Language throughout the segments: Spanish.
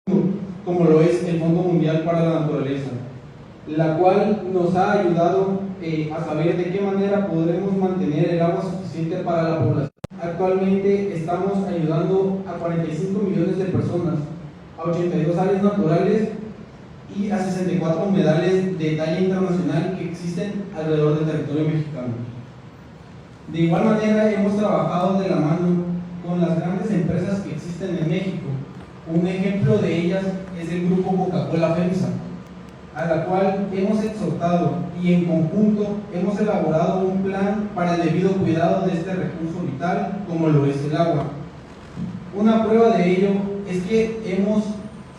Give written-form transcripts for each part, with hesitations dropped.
como lo es el Fondo Mundial para la Naturaleza, la cual nos ha ayudado a saber de qué manera podremos mantener el agua suficiente para la población. Actualmente estamos ayudando a 45 millones de personas, a 82 áreas naturales y a 64 humedales de talla internacional que existen alrededor del territorio mexicano. De igual manera, hemos trabajado de la mano con las grandes empresas que existen en México. Un ejemplo de ellas es el grupo Coca-Cola FEMSA, a la cual hemos exhortado y en conjunto hemos elaborado un plan para el debido cuidado de este recurso vital como lo es el agua. Una prueba de ello es que hemos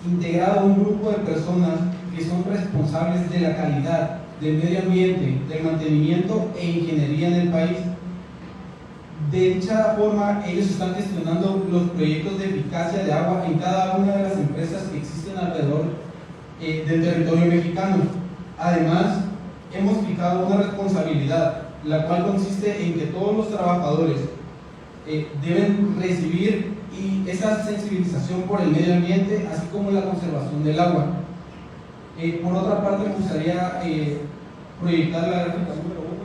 integrado un grupo de personas que son responsables de la calidad, del medio ambiente, del mantenimiento e ingeniería en el país. De dicha forma, ellos están gestionando los proyectos de eficacia de agua en cada una de las empresas que existen alrededor del territorio mexicano. Además, hemos fijado una responsabilidad, la cual consiste en que todos los trabajadores deben recibir esa sensibilización por el medio ambiente, así como la conservación del agua. Por otra parte, me gustaría proyectar la gráfica número 1.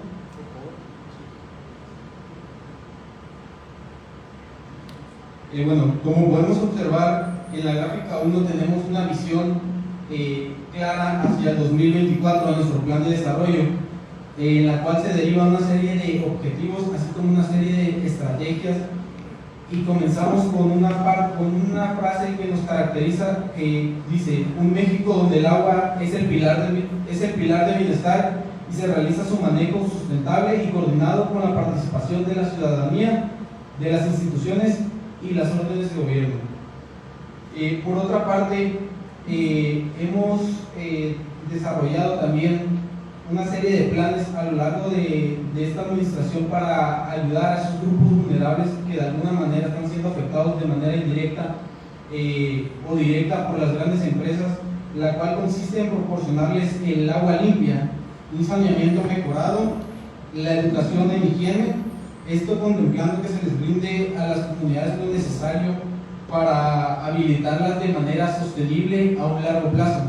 Bueno, como podemos observar, en la gráfica 1 tenemos una visión clara hacia el 2024 de nuestro plan de desarrollo, en la cual se deriva una serie de objetivos, así como una serie de estrategias, y comenzamos con una frase que nos caracteriza, que dice: un México donde el agua es el pilar de bienestar y se realiza su manejo sustentable y coordinado con la participación de la ciudadanía, de las instituciones y las órdenes de gobierno. Por otra parte, hemos desarrollado también una serie de planes a lo largo de esta administración para ayudar a esos grupos vulnerables que de alguna manera están siendo afectados de manera indirecta o directa por las grandes empresas, la cual consiste en proporcionarles el agua limpia, un saneamiento mejorado, la educación en higiene, esto contemplando que se les brinde a las comunidades lo necesario para habilitarlas de manera sostenible a un largo plazo.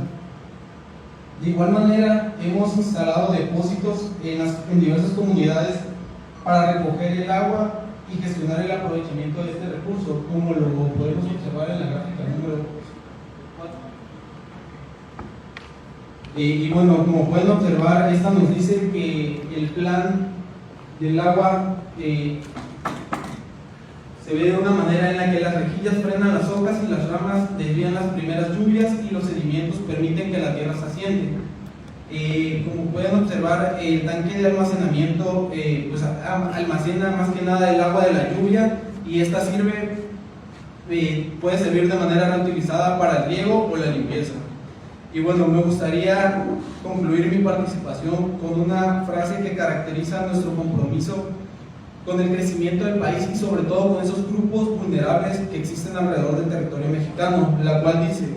De igual manera, hemos instalado depósitos en diversas comunidades para recoger el agua y gestionar el aprovechamiento de este recurso, como lo podemos observar en la gráfica número 4. Y bueno, como pueden observar, esta nos dice que el plan del agua se ve de una manera en la que las rejillas frenan las hojas y las ramas desvían las primeras lluvias y los sedimentos permiten que la tierra se asiente. Como pueden observar, el tanque de almacenamiento pues almacena más que nada el agua de la lluvia, y esta puede servir de manera reutilizada para el riego o la limpieza. Y bueno, me gustaría concluir mi participación con una frase que caracteriza nuestro compromiso con el crecimiento del país y sobre todo con esos grupos vulnerables que existen alrededor del territorio mexicano, la cual dice: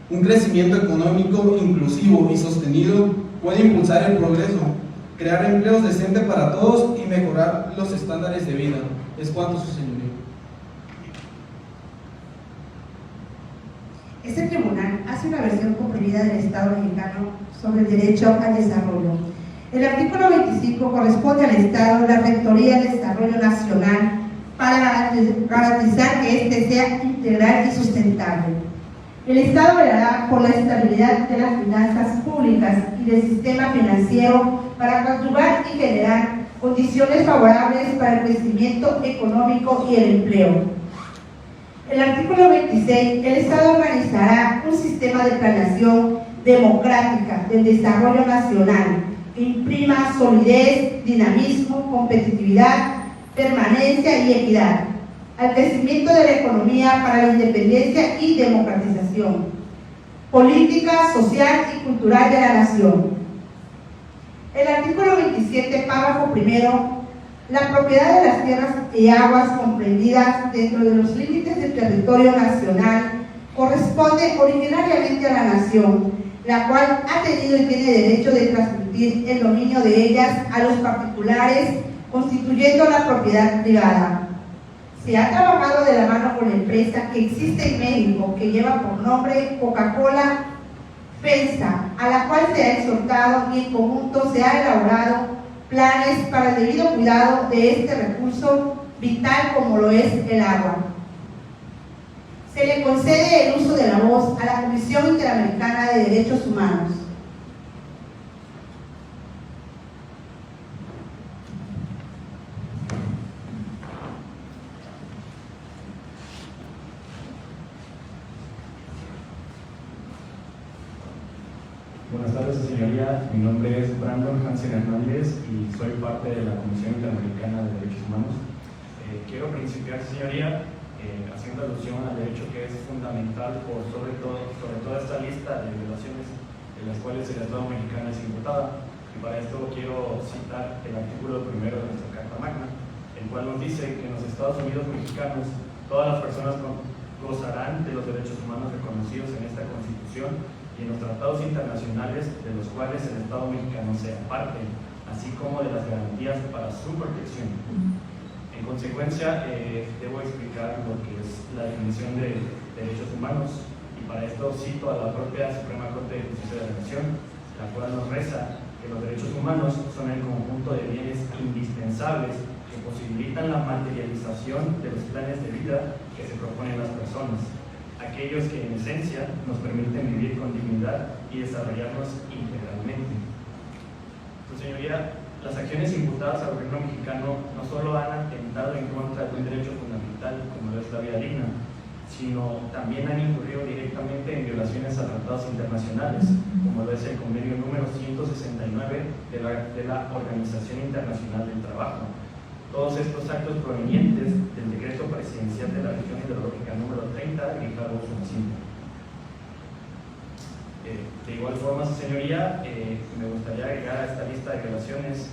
un crecimiento económico inclusivo y sostenido puede impulsar el progreso, crear empleos decentes para todos y mejorar los estándares de vida. Es cuanto, su señoría. Este tribunal hace una versión comprimida del Estado mexicano sobre el derecho al desarrollo. El artículo 25 corresponde al Estado la Rectoría del Desarrollo Nacional para garantizar que éste sea integral y sustentable. El Estado velará por la estabilidad de las finanzas públicas y del sistema financiero para conjugar y generar condiciones favorables para el crecimiento económico y el empleo. El artículo 26, el Estado organizará un sistema de planeación democrática del desarrollo nacional que imprima solidez, dinamismo, competitividad, permanencia y equidad al crecimiento de la economía para la independencia y democratización, política, social y cultural de la nación. El artículo 27, párrafo primero: la propiedad de las tierras y aguas comprendidas dentro de los límites del territorio nacional corresponde originariamente a la nación, la cual ha tenido y tiene derecho de transmitir el dominio de ellas a los particulares, constituyendo la propiedad privada. Se ha trabajado de la mano con la empresa que existe en México, que lleva por nombre Coca-Cola FEMSA, a la cual se ha exhortado y en conjunto se ha elaborado planes para el debido cuidado de este recurso vital como lo es el agua. Se le concede el uso de la voz a la Comisión Interamericana de Derechos Humanos. Buenas tardes, señoría. Mi nombre es Brandon Hansen Hernández y soy parte de la Comisión Interamericana de Derechos Humanos. Quiero principiar, señoría, haciendo alusión al derecho que es fundamental sobre toda esta lista de violaciones de las cuales el Estado mexicano es imputada. Y para esto quiero citar el artículo primero de nuestra Carta Magna, el cual nos dice que en los Estados Unidos mexicanos todas las personas gozarán de los derechos humanos reconocidos en esta Constitución y en los tratados internacionales de los cuales el Estado mexicano sea parte, así como de las garantías para su protección. En consecuencia, debo explicar lo que es la definición de derechos humanos, y para esto cito a la propia Suprema Corte de Justicia de la Nación, la cual nos reza que los derechos humanos son el conjunto de bienes indispensables que posibilitan la materialización de los planes de vida que se proponen las personas, aquellos que en esencia nos permiten vivir con dignidad y desarrollarnos integralmente. Pues, señoría, las acciones imputadas al gobierno mexicano no solo han atentado en contra de un derecho fundamental como lo es la vida digna, sino también han incurrido directamente en violaciones a tratados internacionales, como lo es el convenio número 169 de la Organización Internacional del Trabajo. Todos estos actos provenientes del decreto presidencial de la región hidrológica número 30 de Ricardo Osornocino. De igual forma, señoría, me gustaría agregar a esta lista de violaciones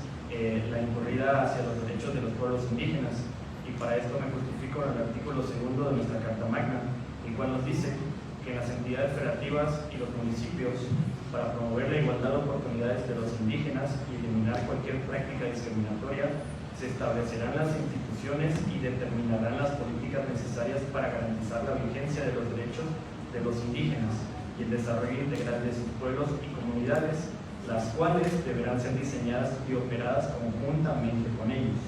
la incurrida hacia los derechos de los pueblos indígenas, y para esto me justifico en el artículo 2 de nuestra Carta Magna, el cual nos dice que en las entidades federativas y los municipios, para promover la igualdad de oportunidades de los indígenas y eliminar cualquier práctica discriminatoria, se establecerán las instituciones y determinarán las políticas necesarias para garantizar la vigencia de los derechos de los indígenas y el desarrollo integral de sus pueblos y comunidades, las cuales deberán ser diseñadas y operadas conjuntamente con ellos.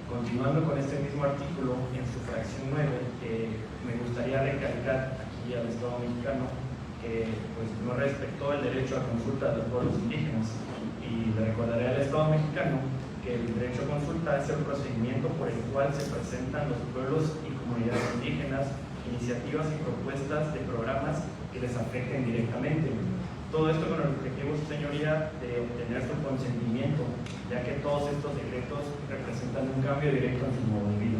Continuando con este mismo artículo, en su fracción 9, me gustaría recalcar aquí al Estado mexicano que pues, no respetó el derecho a consulta de los pueblos indígenas, y le recordaré al Estado mexicano que el derecho a consulta es el procedimiento por el cual se presentan los pueblos y comunidades indígenas iniciativas y propuestas de programas que les afecten directamente. Todo esto con el objetivo, señoría, de obtener su consentimiento, ya que todos estos decretos representan un cambio directo en su modo de vida.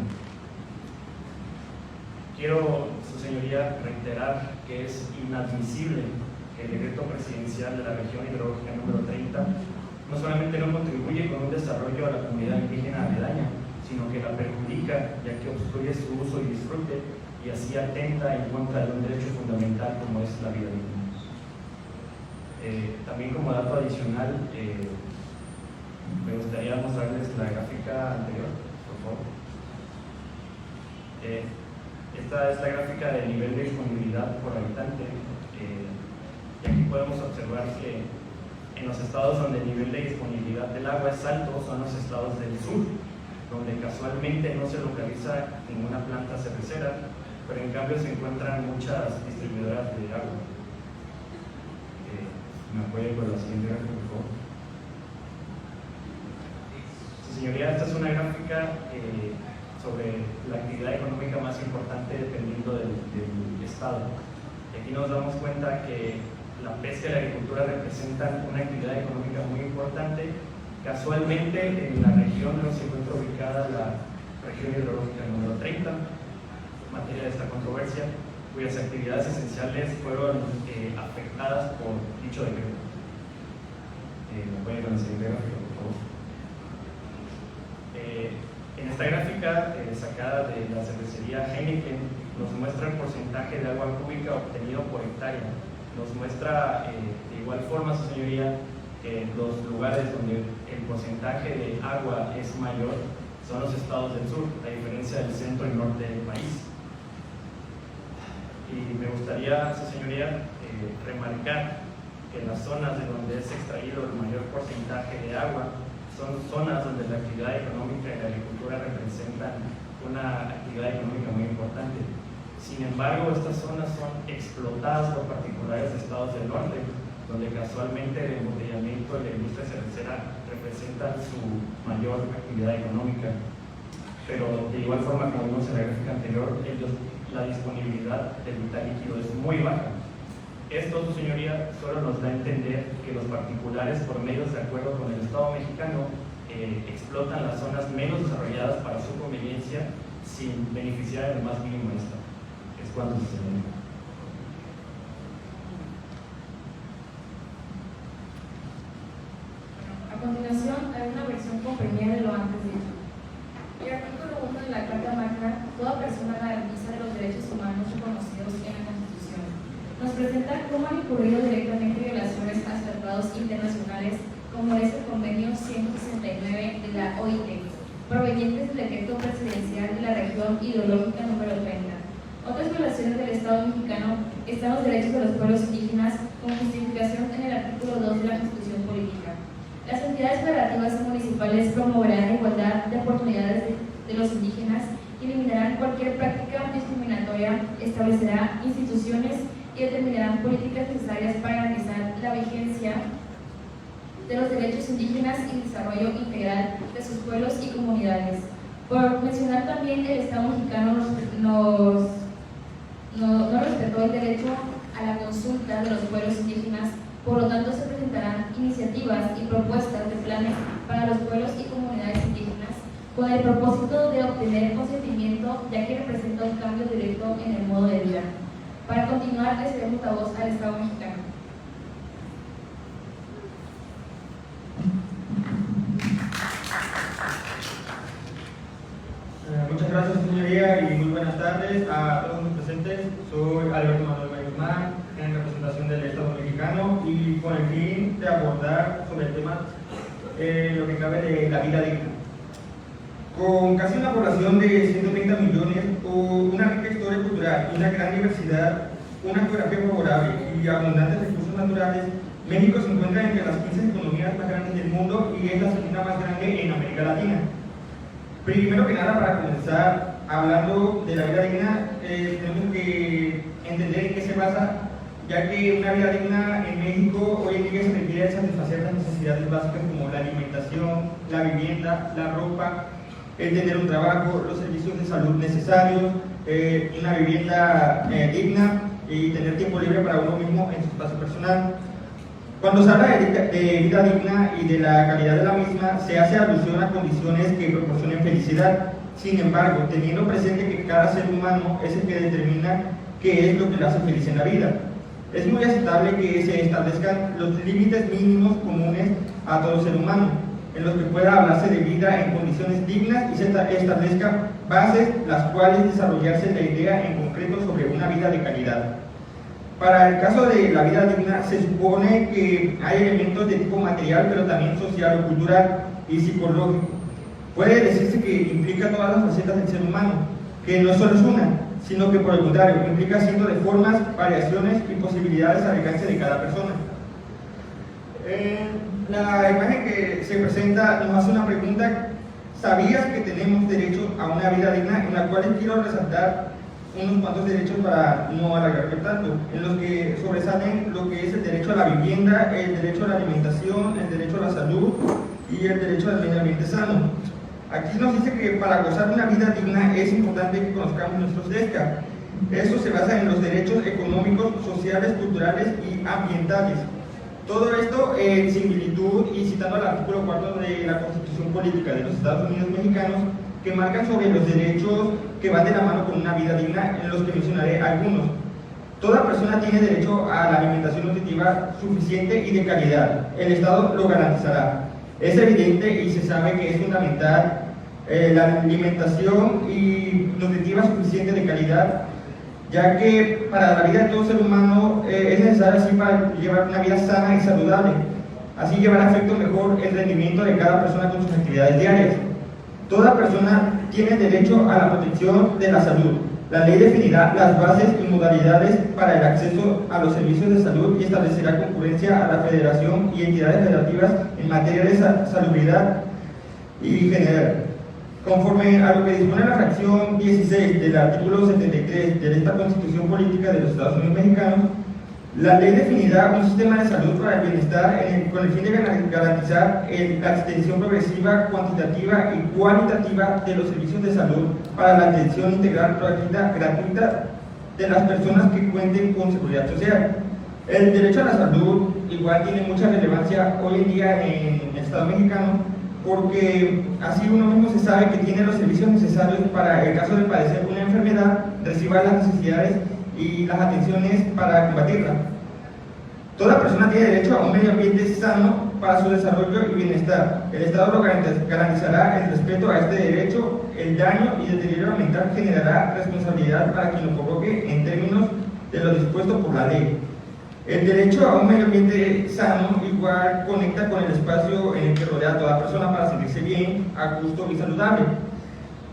Quiero, su señoría, reiterar que es inadmisible que el decreto presidencial de la región hidrológica número 30 no solamente no contribuye con un desarrollo a la comunidad indígena aledaña, sino que la perjudica, ya que obstruye su uso y disfrute, y así atenta en contra de un derecho fundamental como es la vida digna. También como dato adicional, me gustaría mostrarles la gráfica anterior, por favor. Esta es la gráfica del nivel de disponibilidad por habitante, y aquí podemos observar que en los estados donde el nivel de disponibilidad del agua es alto son los estados del sur, donde casualmente no se localiza ninguna planta cervecera, pero en cambio se encuentran muchas distribuidoras de agua. ¿Me apoya con la siguiente gráfica, por favor? Señoría, esta es una gráfica sobre la actividad económica más importante dependiendo del estado. Y aquí nos damos cuenta que la pesca y la agricultura representan una actividad económica muy importante. Casualmente, en la región donde se encuentra ubicada la región hidrológica número 30, materia de esta controversia, cuyas actividades esenciales fueron afectadas por dicho decreto. ¿Me pueden con la siguiente gráfica, por favor? En esta gráfica sacada de la cervecería Heineken nos muestra el porcentaje de agua cúbica obtenido por hectárea. Nos muestra de igual forma, su señoría, que los lugares donde el porcentaje de agua es mayor son los estados del sur, a diferencia del centro y norte del país. Y me gustaría, su señoría, remarcar que las zonas de donde es extraído el mayor porcentaje de agua son zonas donde la actividad económica y la agricultura representan una actividad económica muy importante. Sin embargo, estas zonas son explotadas por particulares de estados del norte, donde casualmente el embotellamiento y la industria cervecera representan su mayor actividad económica. Pero de igual forma, como vimos en la gráfica anterior, la disponibilidad del vital líquido es muy baja. Esto, su señoría, solo nos da a entender que los particulares, por medios de acuerdo con el Estado mexicano, explotan las zonas menos desarrolladas para su conveniencia sin beneficiar en lo más mínimo esto. Es cuanto, su señoría. A continuación, hay una versión comprimida de lo antes dicho. El artículo 1 de la Carta Magna, toda persona garantiza los derechos humanos reconocidos en la Constitución. Nos presenta cómo han incurrido directamente violaciones a tratados internacionales, como es el Convenio 169 de la OIT, provenientes del decreto presidencial de la región ideológica número 30. Otras violaciones del Estado mexicano están los derechos de los pueblos indígenas, con justificación en el artículo 2 de la Constitución Política. Las entidades federativas y municipales promoverán la igualdad de oportunidades de los indígenas, eliminarán cualquier práctica discriminatoria, establecerán instituciones y determinarán políticas necesarias para garantizar la vigencia de los derechos indígenas y el desarrollo integral de sus pueblos y comunidades. Por mencionar también, el Estado mexicano no respetó el derecho a la consulta de los pueblos indígenas, por lo tanto se presentarán iniciativas y propuestas de planes para los pueblos y comunidades indígenas con el propósito de obtener consentimiento, ya que representa un cambio directo en el modo de vida. Para continuar, le cedemos la voz al Estado mexicano. Muchas gracias, señoría, y muy buenas tardes a todos los presentes. Soy Alberto Manuel Guzmán, en representación del Estado mexicano, y con el fin de abordar sobre el tema lo que cabe de la vida digna. Con casi una población de 130 millones, una rica historia cultural y una gran diversidad, una geografía favorable y abundantes recursos naturales, México se encuentra entre las 15 economías más grandes del mundo y es la segunda más grande en América Latina. Primero que nada, para comenzar hablando de la vida digna, tenemos que entender en qué se basa, ya que una vida digna en México hoy en día se requiere de satisfacer las necesidades básicas como la alimentación, la vivienda, la ropa, el tener un trabajo, los servicios de salud necesarios, una vivienda digna y tener tiempo libre para uno mismo en su espacio personal. Cuando se habla de vida digna y de la calidad de la misma, se hace alusión a condiciones que proporcionen felicidad. Sin embargo, teniendo presente que cada ser humano es el que determina qué es lo que le hace feliz en la vida. Es muy aceptable que se establezcan los límites mínimos comunes a todo ser humano, en los que pueda hablarse de vida en condiciones dignas y se establezcan bases las cuales desarrollarse la idea en concreto sobre una vida de calidad. Para el caso de la vida digna, se supone que hay elementos de tipo material, pero también social o cultural y psicológico. Puede decirse que implica todas las facetas del ser humano, que no solo es una, sino que por el contrario, implica cientos de formas, variaciones y posibilidades al alcance de cada persona. La imagen que se presenta nos hace una pregunta: ¿sabías que tenemos derecho a una vida digna? En la cual quiero resaltar unos cuantos derechos para no alargarme tanto, en los que sobresalen lo que es el derecho a la vivienda, el derecho a la alimentación, el derecho a la salud y el derecho al medio ambiente sano. Aquí nos dice que para gozar de una vida digna es importante que conozcamos nuestros derechos. Eso se basa en los derechos económicos, sociales, culturales y ambientales. Todo esto en similitud y citando el artículo 4 de la Constitución Política de los Estados Unidos Mexicanos, que marcan sobre los derechos que van de la mano con una vida digna, en los que mencionaré algunos. Toda persona tiene derecho a la alimentación nutritiva suficiente y de calidad. El Estado lo garantizará. Es evidente y se sabe que es fundamental la alimentación nutritiva suficiente de calidad, ya que para la vida de todo ser humano es necesario así para llevar una vida sana y saludable. Así llevará a efecto mejor el rendimiento de cada persona con sus actividades diarias. Toda persona tiene derecho a la protección de la salud. La ley definirá las bases y modalidades para el acceso a los servicios de salud y establecerá concurrencia a la federación y entidades federativas en materia de salubridad y general. Conforme a lo que dispone la fracción 16 del artículo 73 de esta Constitución Política de los Estados Unidos Mexicanos, la ley definirá un sistema de salud para el bienestar con el fin de garantizar la extensión progresiva, cuantitativa y cualitativa de los servicios de salud para la atención integral gratuita de las personas que cuenten con seguridad social. El derecho a la salud igual tiene mucha relevancia hoy en día en el Estado mexicano, porque así uno mismo se sabe que tiene los servicios necesarios para el caso de padecer una enfermedad, reciba las necesidades y las atenciones para combatirla. Toda persona tiene derecho a un medio ambiente sano para su desarrollo y bienestar. El Estado lo garantizará el respeto a este derecho. El daño y deterioro ambiental generará responsabilidad para quien lo provoque en términos de lo dispuesto por la ley. El derecho a un medio ambiente sano igual conecta con el espacio en el que rodea a toda persona para sentirse bien, a gusto y saludable,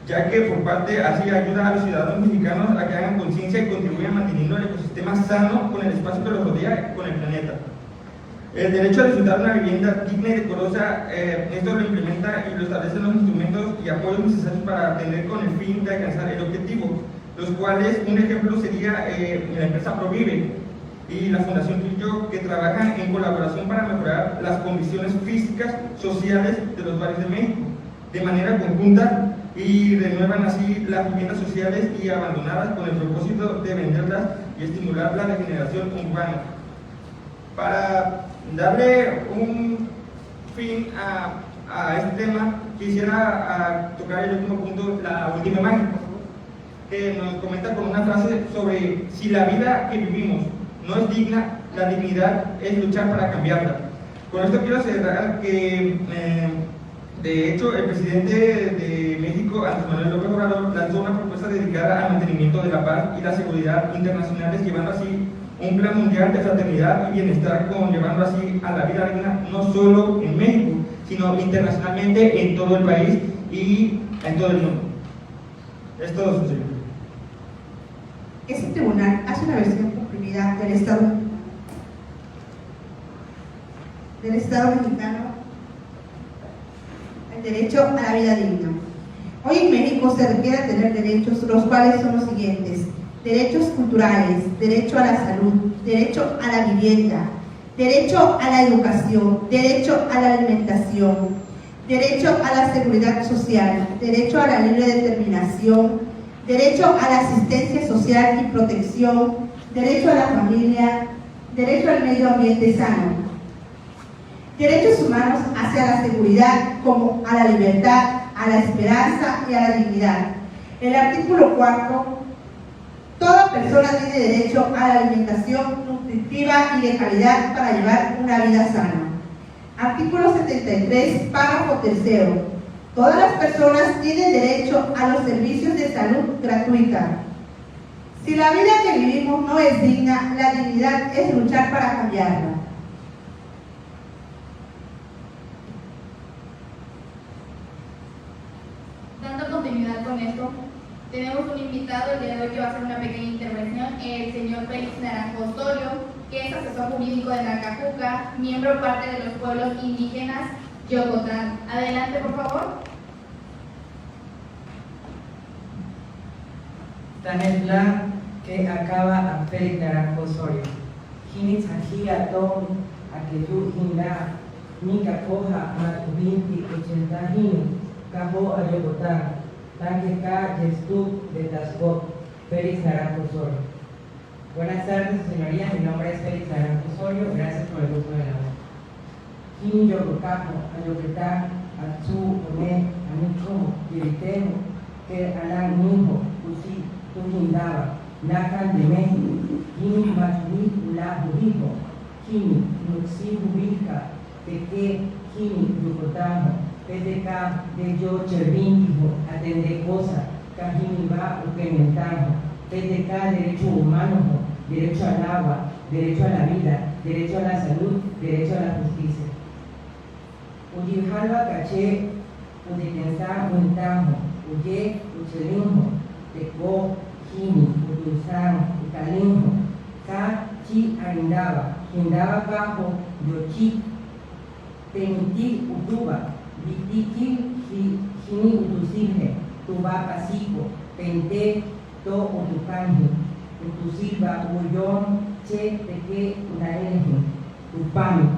ya que por parte así ayuda a los ciudadanos mexicanos a que hagan conciencia y contribuyan manteniendo el ecosistema sano con el espacio que los rodea y con el planeta. El derecho a disfrutar una vivienda digna y decorosa, esto lo implementa y lo establecen los instrumentos y apoyos necesarios para atender con el fin de alcanzar el objetivo, los cuales un ejemplo sería la empresa Provive y la Fundación Trillo, que trabajan en colaboración para mejorar las condiciones físicas, sociales de los barrios de México, de manera conjunta, y renuevan así las viviendas sociales y abandonadas con el propósito de venderlas y estimular la regeneración urbana. Para darle un fin a este tema, quisiera tocar el último punto, la última imagen, que nos comenta con una frase sobre: si la vida que vivimos no es digna, la dignidad es luchar para cambiarla. Con esto quiero cerrar que, de hecho, el presidente de México, Andrés Manuel López Obrador, lanzó una propuesta dedicada al mantenimiento de la paz y la seguridad internacionales, llevando así un plan mundial de fraternidad y bienestar, llevando así a la vida digna no solo en México, sino internacionalmente en todo el país y en todo el mundo. Es todo, su señor. Este tribunal hace una versión comprimida del Estado mexicano, el derecho a la vida digna. Hoy en México se requiere tener derechos, los cuales son los siguientes: derechos culturales, derecho a la salud, derecho a la vivienda, derecho a la educación, derecho a la alimentación, derecho a la seguridad social, derecho a la libre determinación, derecho a la asistencia social y protección, derecho a la familia, derecho al medio ambiente sano. Derechos humanos hacia la seguridad, como a la libertad, a la esperanza y a la dignidad. El artículo 4: toda persona tiene derecho a la alimentación nutritiva y de calidad para llevar una vida sana. Artículo 73, párrafo 3: todas las personas tienen derecho a los servicios de salud gratuita. Si la vida que vivimos no es digna, la dignidad es luchar para cambiarla. Dando continuidad con esto, tenemos un invitado el día de hoy que va a hacer una pequeña intervención, el señor Félix Naranjo Osorio, que es asesor jurídico de Nacajuca, miembro parte de los pueblos indígenas Yocotán. Adelante, por favor. Tanetla que acaba a Félix Naranjo Osorio. Jinitzajiga don aquellu hinda nika coja matubinti 80 hinu cabo a Yocotán. Tanque K Yestu de Tasbot, Félix Naranjo Osorio. Buenas tardes, señorías. Mi nombre es Félix Naranjo Osorio. Gracias por el uso de la voz. Hini Yococapo, Ayocotán, Atsu, One, Anico, Yiritemo, que Alan Nijo, Usi, Tujindaba, Nakan de México, Hini Matuni, Ula Judijo, Hini, Nuxi Jubija, Teque, Hini, Yocotamo, PTK de Yo Chervindijo, Atende Cosa, Cajimiba, Uquementano, PTK Derecho Humano, Derecho al Agua, Derecho a la Vida, Derecho a la Salud, Derecho a la Justicia. Uyijalba Caché, Udikensan Untajo, Uye, Uchelinjo, Teco, Jini, Utusan, Ucalinjo, Ka, Chi, Arindaba, Hindaba Bajo, Yochi, Teniti, Utuba, Vitiki, Jini, Utusilje, Tuba, Pasico, Pente, To, Utucanji, Utusilva, Uyón, Che, Teque, Unaeje, Tupami.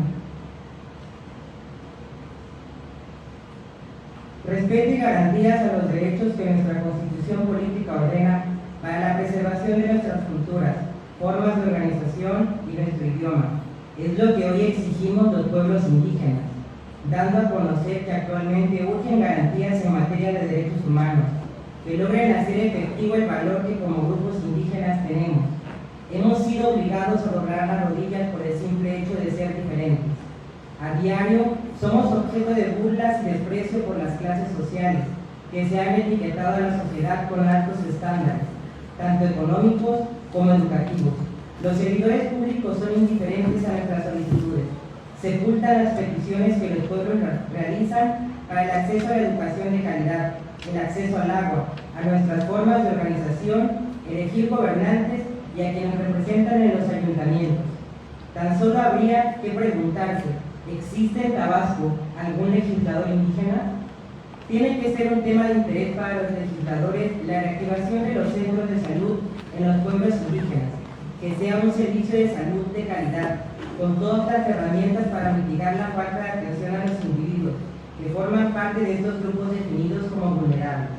Respeto y garantías a los derechos que nuestra Constitución Política ordena para la preservación de nuestras culturas, formas de organización y nuestro idioma. Es lo que hoy exigimos los pueblos indígenas, dando a conocer que actualmente urgen garantías en materia de derechos humanos, que logren hacer efectivo el valor que como grupos indígenas tenemos. Hemos sido obligados a doblar las rodillas por el simple hecho de ser diferentes. A diario somos objeto de burlas y desprecio por las clases sociales que se han etiquetado a la sociedad con altos estándares, tanto económicos como educativos. Los servidores públicos son indiferentes a nuestras solicitudes, sepultan las peticiones que los pueblos realizan para el acceso a la educación de calidad, el acceso al agua, a nuestras formas de organización, elegir gobernantes y a quienes representan en los ayuntamientos. Tan solo habría que preguntarse, ¿existe en Tabasco algún legislador indígena? Tiene que ser un tema de interés para los legisladores la reactivación de los centros de salud en los pueblos indígenas, que sea un servicio de salud de calidad, con todas las herramientas para mitigar la falta de atención a los individuos que forman parte de estos grupos definidos como vulnerables.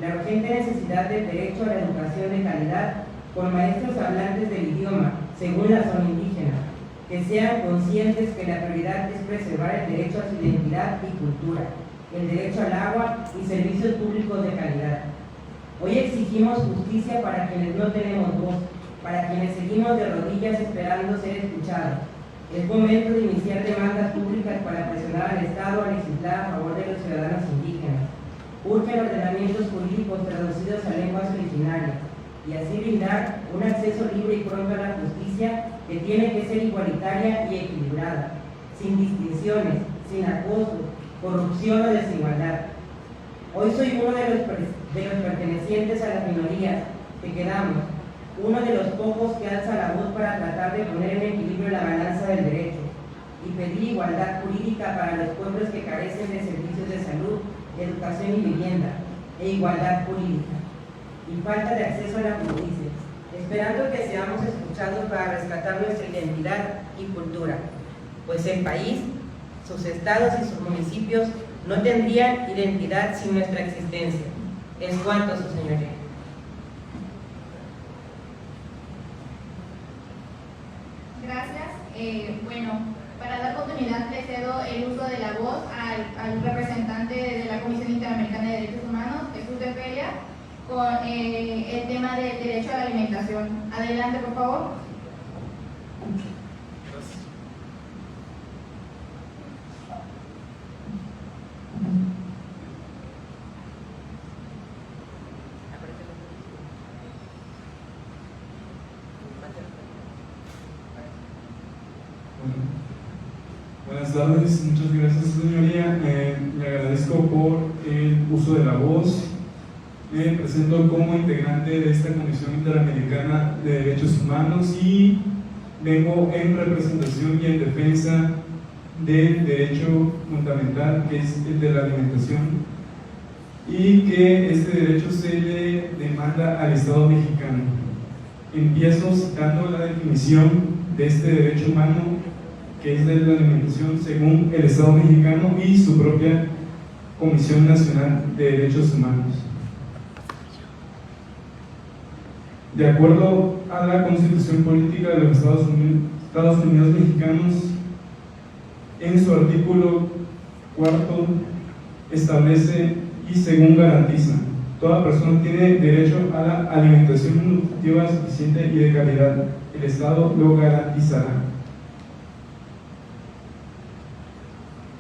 La urgente necesidad del derecho a la educación de calidad por maestros hablantes del idioma, según la zona indígena, que sean conscientes que la prioridad es preservar el derecho a su identidad y cultura, el derecho al agua y servicios públicos de calidad. Hoy exigimos justicia para quienes no tenemos voz, para quienes seguimos de rodillas esperando ser escuchados. Es momento de iniciar demandas públicas para presionar al Estado a legislar a favor de los ciudadanos indígenas. Urgen ordenamientos jurídicos traducidos a lenguas originarias y así brindar un acceso libre y pronto a la justicia que tiene que ser igualitaria y equilibrada, sin distinciones, sin acoso, corrupción o desigualdad. Hoy soy uno de los pertenecientes a las minorías que quedamos, uno de los pocos que alza la voz para tratar de poner en equilibrio la balanza del derecho y pedir igualdad jurídica para los pueblos que carecen de servicios de salud, educación y vivienda, e igualdad jurídica, y falta de acceso a la justicia, esperando que seamos escuchados para rescatar nuestra identidad y cultura, pues el país, sus estados y sus municipios no tendrían identidad sin nuestra existencia. Es cuanto, su señoría. Gracias. Bueno, para dar continuidad le cedo el uso de la voz al representante de la Comisión Interamericana de Derechos Humanos, Jesús de Feria, con el tema del derecho a la alimentación. Adelante, por favor. Buenas tardes, muchas gracias señoría. Le agradezco por el uso de la voz. Me presento como integrante de esta Comisión Interamericana de Derechos Humanos y vengo en representación y en defensa del derecho fundamental, que es el de la alimentación, y que este derecho se le demanda al Estado mexicano. Empiezo citando la definición de este derecho humano, que es de la alimentación según el Estado mexicano y su propia Comisión Nacional de Derechos Humanos. De acuerdo a la Constitución Política de los Estados Unidos Mexicanos, en su artículo 4 establece y según garantiza: toda persona tiene derecho a la alimentación nutritiva suficiente y de calidad. El Estado lo garantizará.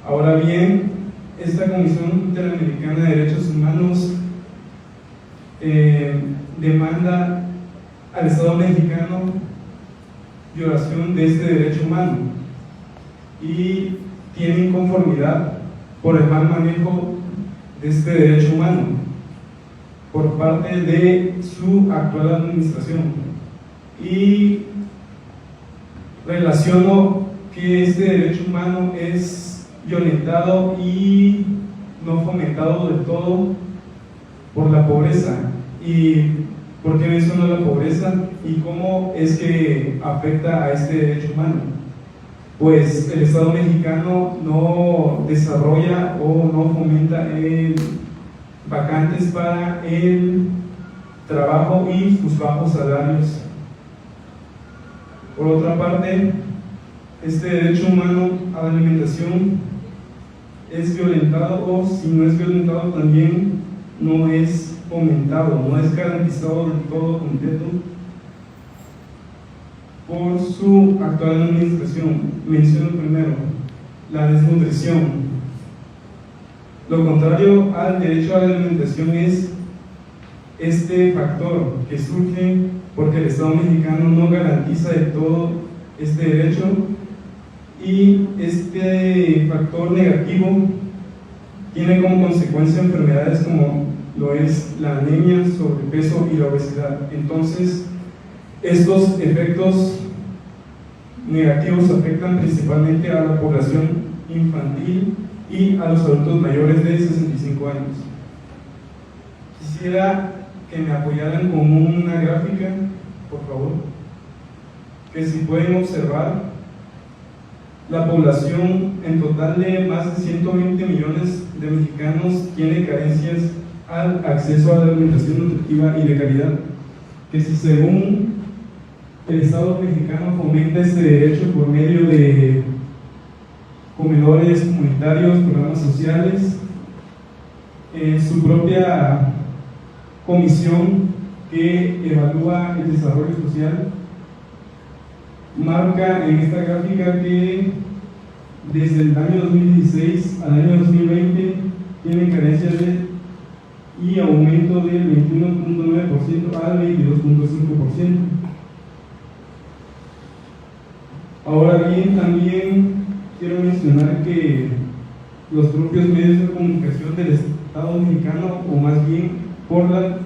Ahora bien, esta Comisión Interamericana de Derechos Humanos demanda al Estado mexicano violación de este derecho humano y tiene inconformidad por el mal manejo de este derecho humano por parte de su actual administración. Y relaciono que este derecho humano es violentado y no fomentado del todo por la pobreza. ¿Y por qué menciono la pobreza y cómo es que afecta a este derecho humano? Pues el Estado mexicano no desarrolla o no fomenta vacantes para el trabajo y sus bajos salarios. Por otra parte, este derecho humano a la alimentación es violentado, o si no es violentado también no es fomentado, no es garantizado del todo completo por su actual administración. Menciono primero la desnutrición. Lo contrario al derecho a la alimentación es este factor que surge porque el Estado mexicano no garantiza del todo este derecho, y este factor negativo tiene como consecuencia enfermedades como lo es la anemia, sobrepeso y la obesidad. Entonces, estos efectos negativos afectan principalmente a la población infantil y a los adultos mayores de 65 años. Quisiera que me apoyaran con una gráfica, por favor, que si pueden observar, la población en total de más de 120 millones de mexicanos tiene carencias al acceso a la alimentación nutritiva y de calidad, que si según el Estado mexicano fomenta este derecho por medio de comedores comunitarios, programas sociales, su propia comisión que evalúa el desarrollo social marca en esta gráfica que desde el año 2016 al año 2020 tienen carencias y aumento del 21.9% al 22.5%. Ahora bien, también quiero mencionar que los propios medios de comunicación del Estado mexicano, o más bien por la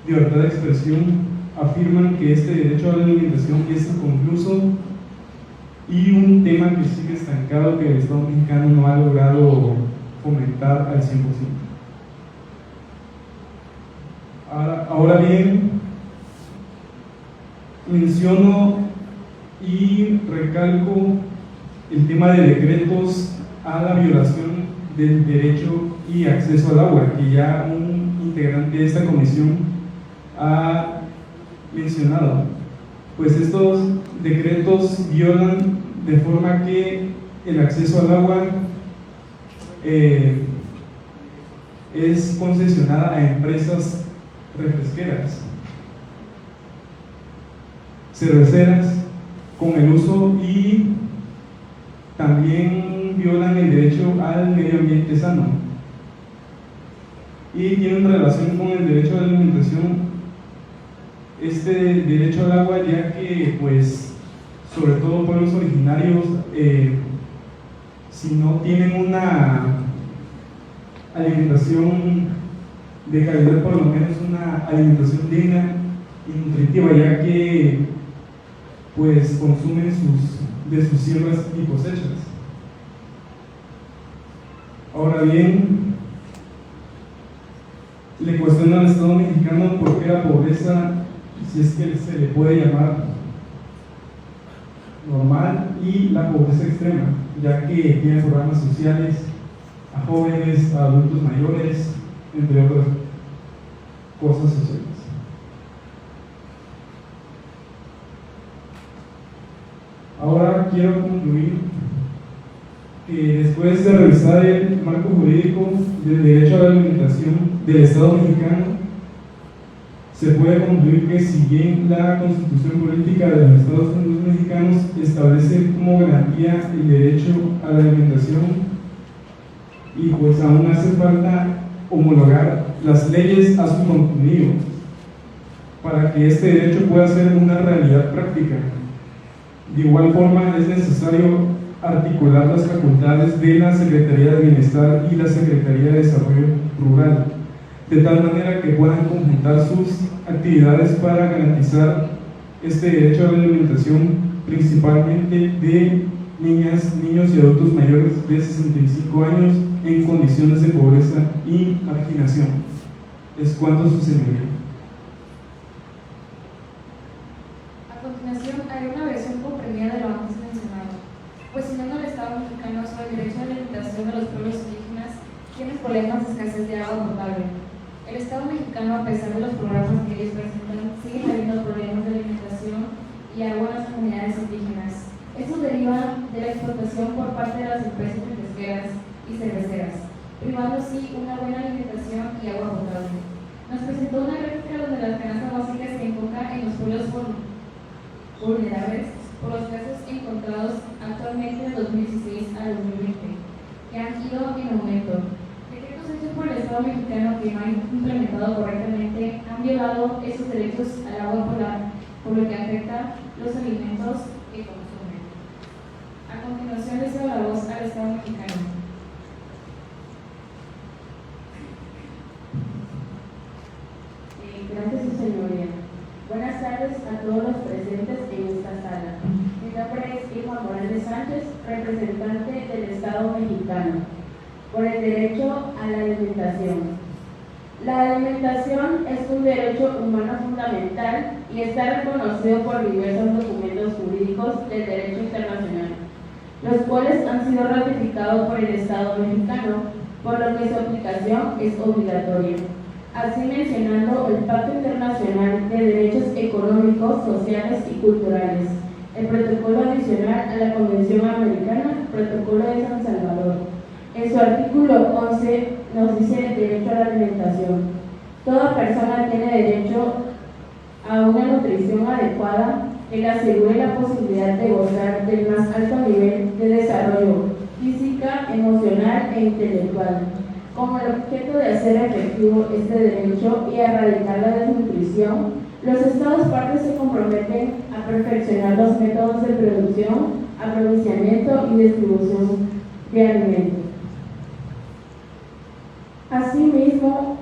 libertad de expresión, afirman que este derecho a la alimentación es inconcluso y un tema que sigue estancado, que el Estado mexicano no ha logrado fomentar al 100%. Ahora bien, menciono y recalco el tema de decretos a la violación del derecho y acceso al agua, que ya un integrante de esta comisión ha mencionado. Pues estos decretos violan de forma que el acceso al agua es concesionada a empresas refresqueras, cerveceras, con el uso, y también violan el derecho al medio ambiente sano, y tienen relación con el derecho a la alimentación, este derecho al agua, ya que pues sobre todo pueblos originarios, si no tienen una alimentación de calidad, por lo menos una alimentación digna y nutritiva, ya que pues consumen de sus siembras y cosechas. Ahora bien, le cuestiona al Estado mexicano por qué la pobreza, si es que se le puede llamar normal, y la pobreza extrema, ya que tiene programas sociales a jóvenes, a adultos mayores, entre otras cosas sociales. Ahora quiero concluir que después de revisar el marco jurídico del derecho a la alimentación del Estado mexicano, se puede concluir que si bien la Constitución Política de los Estados Unidos Mexicanos establece como garantía el derecho a la alimentación, y pues aún hace falta homologar las leyes a su contenido para que este derecho pueda ser una realidad práctica. De igual forma, es necesario articular las facultades de la Secretaría de Bienestar y la Secretaría de Desarrollo Rural, de tal manera que puedan conjuntar sus actividades para garantizar este derecho a la alimentación, principalmente de niñas, niños y adultos mayores de 65 años en condiciones de pobreza y marginación. Es cuanto, su señoría. A continuación, haré una versión comprendida de lo antes mencionado. Cuestionando al Estado mexicano sobre el derecho a la alimentación de los pueblos indígenas, tienen problemas de escasez de agua potable. El Estado mexicano, a pesar de los programas que ellos presentan, sigue habiendo problemas de alimentación y agua en las comunidades indígenas. Esto deriva de la explotación por parte de las empresas pesqueras y cerveceras, privando así una buena alimentación y agua potable. Nos presentó una gráfica donde las canastas básicas se enfocan en los pueblos vulnerables por los casos encontrados actualmente de 2016 a 2020, que han ido en aumento. Decretos hechos por el Estado mexicano que no han implementado correctamente han violado esos derechos al agua por lo que afecta los alimentos que consumen. A continuación le cedo la voz al Estado mexicano. Gracias, su señoría. Buenas tardes a todos los presentes en esta sala. Mi nombre es Irma Morales Sánchez, representante del Estado mexicano, por el derecho a la alimentación. La alimentación es un derecho humano fundamental y está reconocido por diversos documentos jurídicos del derecho internacional, los cuales han sido ratificados por el Estado mexicano, por lo que su aplicación es obligatoria. Así mencionando el Pacto Internacional de Derechos Económicos, Sociales y Culturales, el Protocolo Adicional a la Convención Americana, Protocolo de San Salvador. En su artículo 11 nos dice el derecho a la alimentación. Toda persona tiene derecho a una nutrición adecuada que le asegure la posibilidad de gozar del más alto nivel de desarrollo física, emocional e intelectual, como el objeto de hacer efectivo este derecho y erradicar la desnutrición. Los Estados partes se comprometen a perfeccionar los métodos de producción, aprovisionamiento y distribución de alimentos. Asimismo,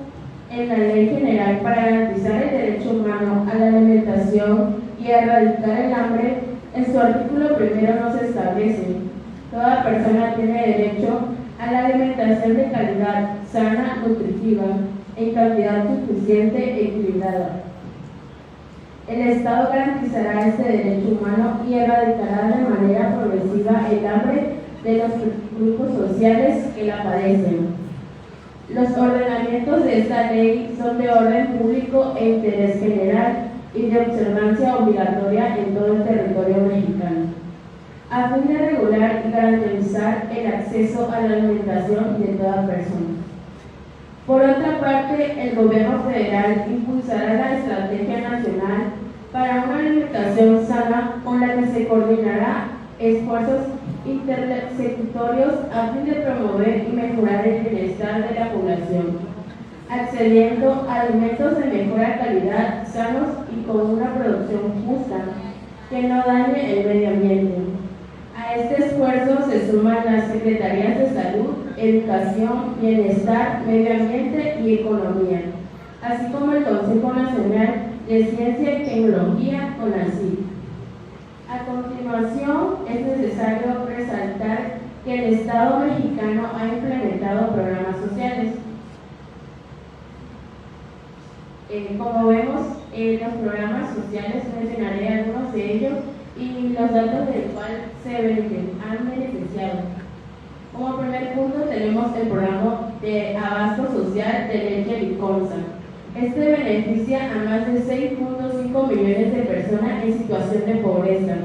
en la Ley General para garantizar el derecho humano a la alimentación y erradicar el hambre, en su artículo primero nos establece: toda persona tiene derecho a la alimentación de calidad, sana, nutritiva, en cantidad suficiente e equilibrada. El Estado garantizará este derecho humano y erradicará de manera progresiva el hambre de los grupos sociales que la padecen. Los ordenamientos de esta ley son de orden público e interés general y de observancia obligatoria en todo el territorio mexicano, a fin de regular y garantizar el acceso a la alimentación de toda persona. Por otra parte, el gobierno federal impulsará la Estrategia Nacional para una alimentación sana, con la que se coordinará esfuerzos intersecutorios a fin de promover y mejorar el bienestar de la población, accediendo a alimentos de mejor calidad, sanos y con una producción justa, que no dañe el medio ambiente. A este esfuerzo se suman las Secretarías de Salud, Educación, Bienestar, Medio Ambiente y Economía, así como el Consejo Nacional de Ciencia y Tecnología, CONACYT. A continuación, es necesario resaltar que el Estado mexicano ha implementado programas sociales. Como vemos, los programas sociales, mencionaré algunos de ellos y los datos del cual se han beneficiado. Como primer punto tenemos el programa de abasto social de leche Liconza. Este beneficia a más de 6.5 millones de personas en situación de pobreza.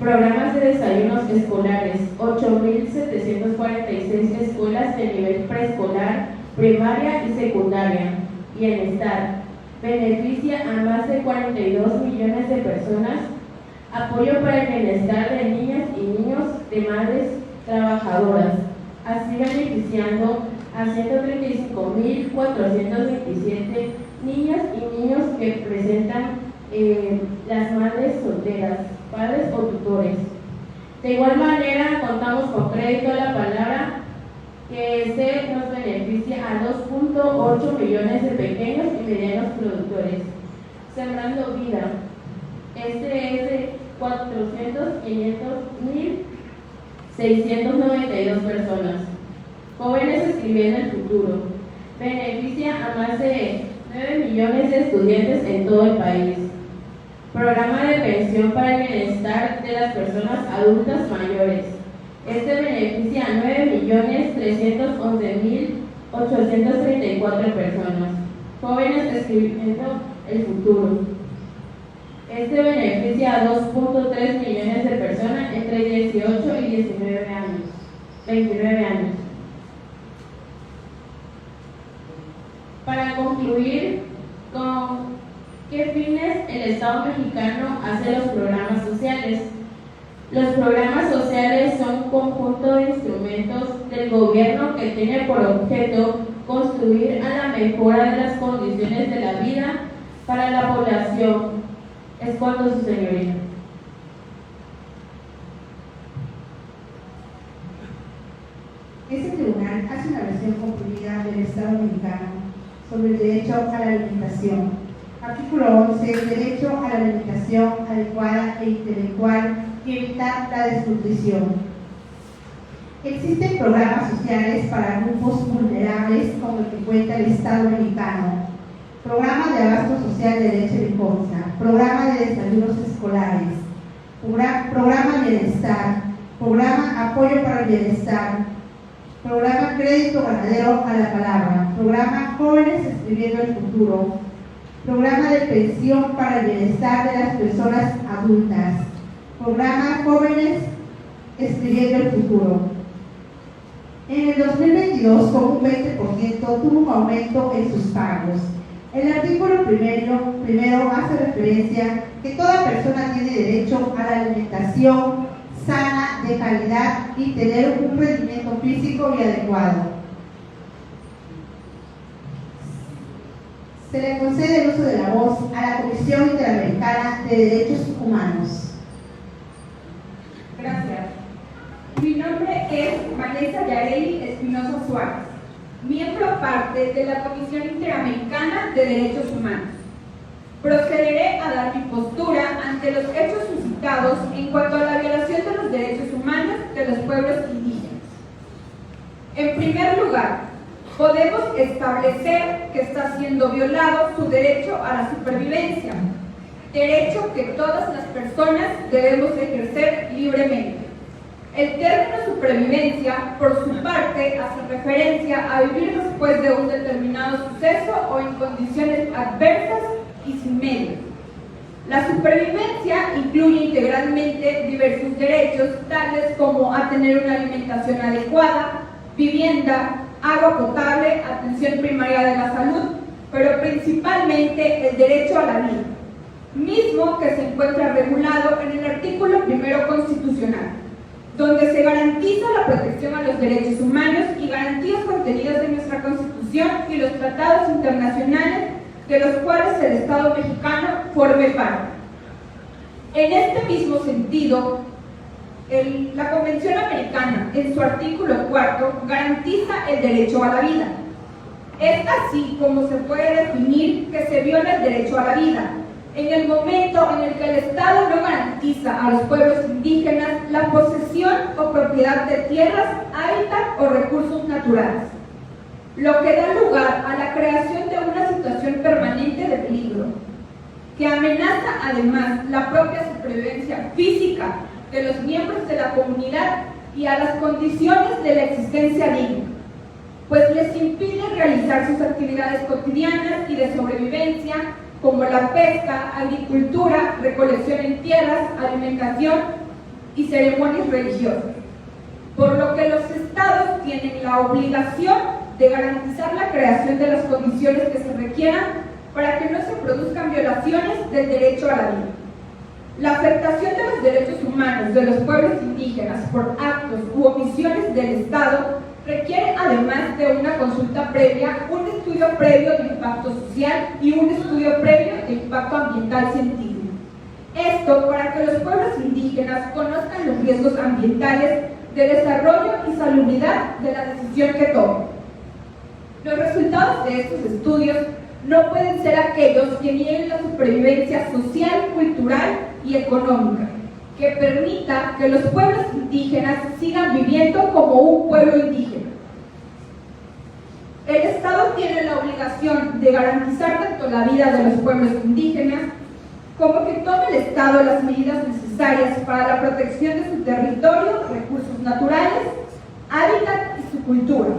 Programas de desayunos escolares: 8.746 escuelas de nivel preescolar, primaria y secundaria. Bienestar: beneficia a más de 42 millones de personas. Apoyo para el bienestar de niñas y niños de madres trabajadoras, así beneficiando a 135.427 niñas y niños que presentan las madres solteras, padres o tutores. De igual manera, contamos con crédito a la palabra que nos beneficia a 2.8 millones de pequeños y medianos productores. Sembrando Vida, es de 400.692 personas. Jóvenes escribiendo el futuro. Beneficia a más de 9 millones de estudiantes en todo el país. Programa de pensión para el bienestar de las personas adultas mayores. Este beneficia a 9.311.834 personas. Jóvenes escribiendo el futuro. Este beneficia a 2.3 millones de personas entre 18 y 29 años. Para concluir, ¿con qué fines el Estado mexicano hace los programas sociales? Los programas sociales son un conjunto de instrumentos del gobierno que tiene por objeto contribuir a la mejora de las condiciones de la vida para la población. Es cuanto, su señoría. Este tribunal hace una versión comprimida del Estado mexicano sobre el derecho a la alimentación. Artículo 11. Derecho a la alimentación adecuada e intelectual y evitar la desnutrición. Existen programas sociales para grupos vulnerables como el que cuenta el Estado mexicano. Programa de abasto social de leche de concha, programa de desayunos escolares, programa bienestar, programa apoyo para el bienestar, programa crédito ganadero a la palabra, programa jóvenes escribiendo el futuro, programa de pensión para el bienestar de las personas adultas, programa jóvenes escribiendo el futuro. En el 2022, con un 20%, tuvo un aumento en sus pagos. El artículo primero hace referencia que toda persona tiene derecho a la alimentación sana, de calidad y tener un rendimiento físico y adecuado. Se le concede el uso de la voz a la Comisión Interamericana de Derechos Humanos. Gracias. Mi nombre es Vanessa Yareli Espinosa Suárez, miembro parte de la Comisión Interamericana de Derechos Humanos. Procederé a dar mi postura ante los hechos suscitados en cuanto a la violación de los derechos humanos de los pueblos indígenas. En primer lugar, podemos establecer que está siendo violado su derecho a la supervivencia, derecho que todas las personas debemos ejercer libremente. El término supervivencia, por su parte, hace referencia a vivir después de un determinado suceso o en condiciones adversas y sin medios. La supervivencia incluye integralmente diversos derechos, tales como a tener una alimentación adecuada, vivienda, agua potable, atención primaria de la salud, pero principalmente el derecho a la vida, mismo que se encuentra regulado en el artículo 1 constitucional, donde se garantiza la protección a los derechos humanos y garantías contenidas en nuestra Constitución y los tratados internacionales de los cuales el Estado mexicano forme parte. En este mismo sentido, la Convención Americana, en su artículo 4, garantiza el derecho a la vida. Es así como se puede definir que se viola el derecho a la vida, en el momento en el que el Estado no garantiza a los pueblos indígenas la posesión o propiedad de tierras, hábitat o recursos naturales, lo que da lugar a la creación de una situación permanente de peligro, que amenaza además la propia supervivencia física de los miembros de la comunidad y a las condiciones de la existencia digna, pues les impide realizar sus actividades cotidianas y de sobrevivencia, como la pesca, agricultura, recolección en tierras, alimentación y ceremonias religiosas, por lo que los estados tienen la obligación de garantizar la creación de las condiciones que se requieran para que no se produzcan violaciones del derecho a la vida. La afectación de los derechos humanos de los pueblos indígenas por actos u omisiones del Estado requiere, además de una consulta previa, un estudio previo de impacto social y un estudio previo de impacto ambiental científico. Esto para que los pueblos indígenas conozcan los riesgos ambientales de desarrollo y salubridad de la decisión que tomen. Los resultados de estos estudios no pueden ser aquellos que nieguen la supervivencia social, cultural y económica, que permita que los pueblos indígenas sigan viviendo como un pueblo indígena. El Estado tiene la obligación de garantizar tanto la vida de los pueblos indígenas como que tome el Estado las medidas necesarias para la protección de su territorio, recursos naturales, hábitat y su cultura.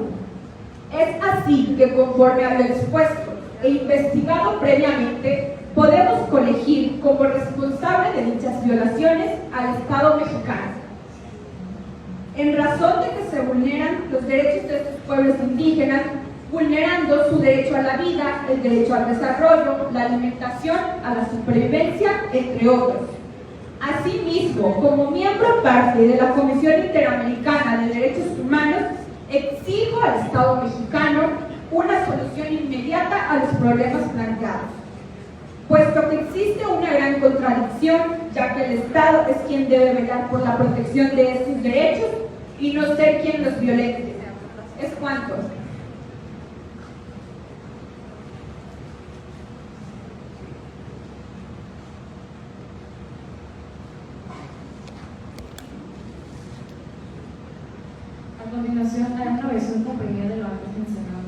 Es así que, conforme a lo expuesto e investigado previamente, podemos colegir como responsable de dichas violaciones al Estado mexicano. En razón de que se vulneran los derechos de estos pueblos indígenas, vulnerando su derecho a la vida, el derecho al desarrollo, la alimentación, a la supervivencia, entre otros. Asimismo, como miembro parte de la Comisión Interamericana de Derechos Humanos, exijo al Estado mexicano una solución inmediata a los problemas planteados, puesto que existe una gran contradicción, ya que el Estado es quien debe velar por la protección de estos derechos y no ser quien los violente. Es cuanto. A continuación, haré una versión comprimida de lo antes mencionado.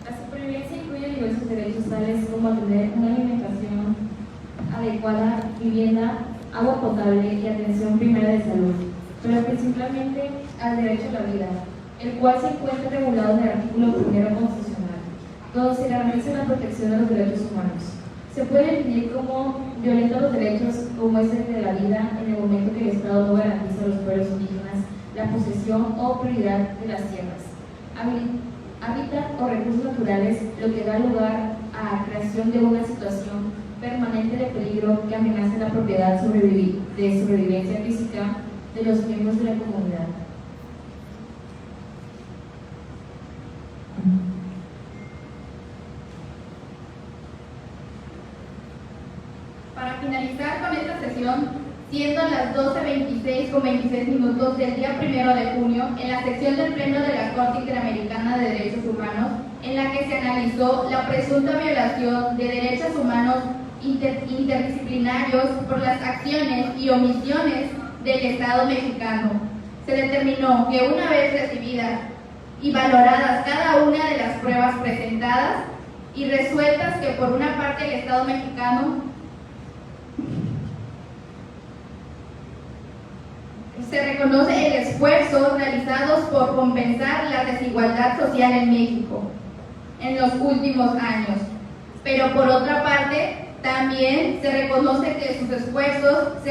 La supervivencia incluye diversos derechos tales como tener una alimentación adecuada, vivienda, agua potable y atención primaria de salud, pero principalmente al derecho a la vida, el cual se encuentra regulado en el artículo 1 constitucional, donde se garantiza la protección de los derechos humanos. Se puede definir como violenta los derechos como es el de la vida en el momento que el Estado no garantiza a los pueblos indígenas la posesión o prioridad de las tierras, hábitat o recursos naturales, lo que da lugar a la creación de una situación permanente de peligro que amenace la propiedad de sobrevivencia física de los miembros de la comunidad. Para finalizar con esta sesión, siendo las 12:26 con 26 minutos del día 1 de junio, en la sección del Pleno de la Corte Interamericana de Derechos Humanos, en la que se analizó la presunta violación de derechos humanos interdisciplinarios por las acciones y omisiones del Estado mexicano, se determinó que una vez recibidas y valoradas cada una de las pruebas presentadas y resueltas que por una parte el Estado mexicano se reconoce el esfuerzo realizados por compensar la desigualdad social en México en los últimos años, pero por otra parte también se reconoce que esos esfuerzos que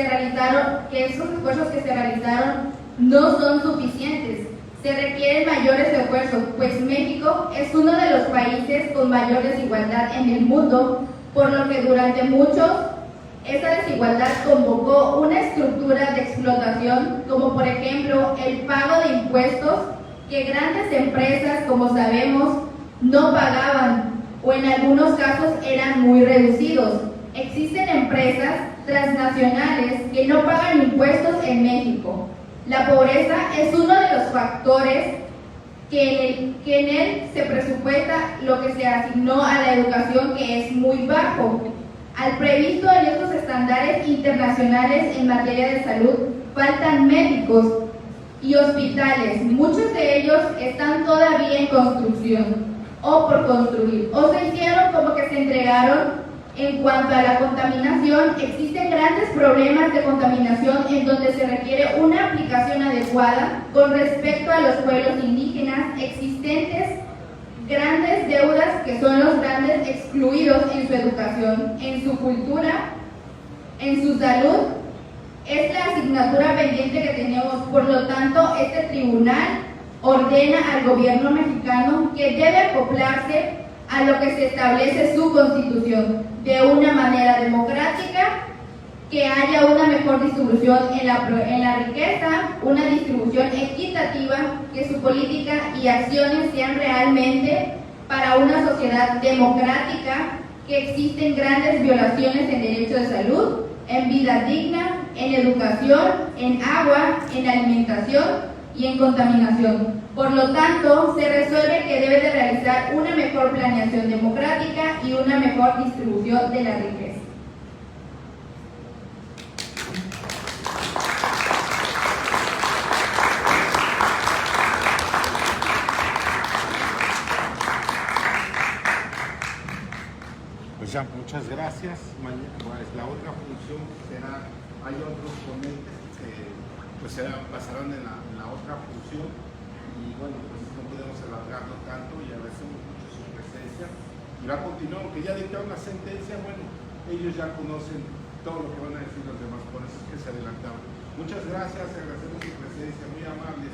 se realizaron no son suficientes. Se requieren mayores esfuerzos, pues México es uno de los países con mayor desigualdad en el mundo, por lo que durante muchos esa desigualdad convocó una estructura de explotación, como por ejemplo el pago de impuestos que grandes empresas, como sabemos, no pagaban o en algunos casos eran muy reducidos. Existen empresas transnacionales que no pagan impuestos en México. La pobreza es uno de los factores que en él se presupuesta lo que se asignó a la educación, que es muy bajo. Al previsto en estos estándares internacionales en materia de salud, faltan médicos y hospitales. Muchos de ellos están todavía en construcción o por construir, o se hicieron como que se entregaron. En cuanto a la contaminación, existen grandes problemas de contaminación en donde se requiere una aplicación adecuada con respecto a los pueblos indígenas existentes. Grandes deudas que son los grandes excluidos en su educación, en su cultura, en su salud, es la asignatura pendiente que tenemos. Por lo tanto, este tribunal ordena al gobierno mexicano que debe acoplarse a lo que se establece su constitución de una manera democrática, que haya una mejor distribución en la riqueza, una distribución equitativa, que su política y acciones sean realmente para una sociedad democrática, que existen grandes violaciones en derecho de salud en vida digna, en educación, en agua, en alimentación y en contaminación. Por lo tanto, se resuelve que debe de realizar una mejor planeación democrática y una mejor distribución de la riqueza. Pues ya, muchas gracias. Pues la otra función será, hay otros ponentes que pues pasarán en la otra función y bueno, pues no podemos alargarlo tanto y agradecemos mucho su presencia. Y va a continuar, aunque ya dictaron la sentencia, bueno, ellos ya conocen todo lo que van a decir los demás, por eso es que se adelantaron. Muchas gracias, agradecemos su presencia, muy amables.